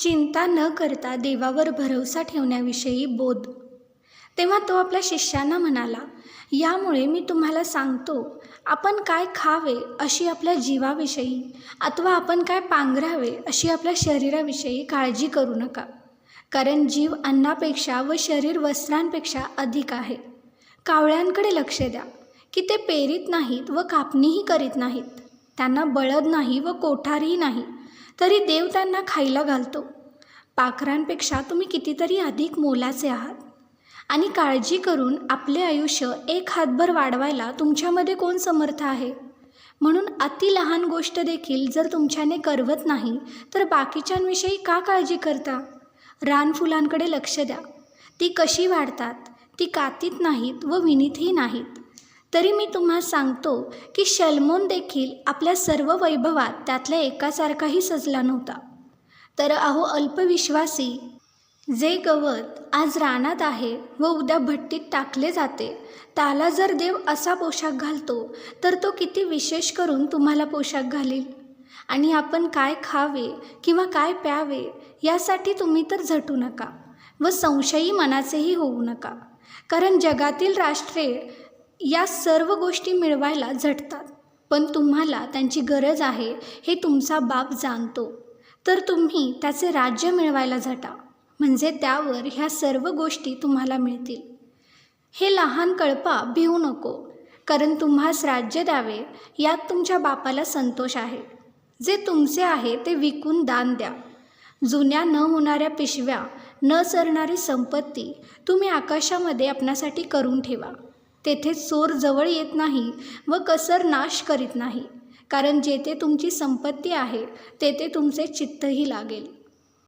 चिंता न करता देवावर भरवसा ठेवण्याविषयी बोध. तेव्हा तो आपल्या शिष्यांना म्हणाला, यामुळे मी तुम्हाला सांगतो, आपण काय खावे अशी आपल्या जीवाविषयी अथवा आपण काय पांघरावे अशी आपल्या शरीराविषयी काळजी करू नका. कारण जीव अन्नापेक्षा व शरीर वस्त्रांपेक्षा अधिक आहे. कावळ्यांकडे लक्ष द्या की ते पेरीत नाहीत व कापणीही करीत नाहीत. त्यांना बळद नाही व कोठारही नाही, तरी देव त्यांना खायला घालतो. पाखरांपेक्षा तुम्ही कितीतरी अधिक मोलाचे आहात. आणि काळजी करून आपले आयुष्य एक हातभर वाढवायला तुमच्यामध्ये कोण समर्थ आहे? म्हणून अति लहान गोष्ट देखील जर तुमच्याने करवत नाही, तर बाकीच्यांविषयी का काळजी करता? रानफुलांकडे लक्ष द्या, ती कशी वाढतात, ती कातीत नाहीत व विणीतही नाहीत. तरी मी तुम्हाला सांगतो की शल्मोन देखील आपल्या सर्व वैभवात त्यातल्या एकासारखाही सजला नव्हता. तर अहो अल्पविश्वासी, जे गवत आज रानात आहे व उद्या भट्टीत टाकले जाते, त्याला जर देव असा पोशाख घालतो, तर तो किती विशेष करून तुम्हाला पोशाख घालील. आणि आपण काय खावे किंवा काय प्यावे यासाठी तुम्ही तर झटू नका व संशयी मनाचेही होऊ नका. कारण जगातील राष्ट्रे या सर्व गोष्टी मिळवायला झटतात, पण तुम्हाला त्यांची गरज आहे हे तुमचा बाप जाणतो. तर तुम्ही त्याचे राज्य मिळवायला झटा, म्हणजे त्यावर ह्या सर्व गोष्टी तुम्हाला मिळतील. हे लहान कळपा भिवू नको, कारण तुम्हास राज्य द्यावे यात तुमच्या बापाला संतोष आहे. जे तुमचे आहे ते विकून दान द्या. जुन्या न होणाऱ्या पिशव्या, न सरणारी संपत्ती तुम्ही आकाशामध्ये आपणासाठी करून ठेवा. तेथे चोर जवळ येत नाही व कसर नाश करीत नाही. कारण जेथे तुमची संपत्ती आहे तेथे तुमचे चित्तही लागेल.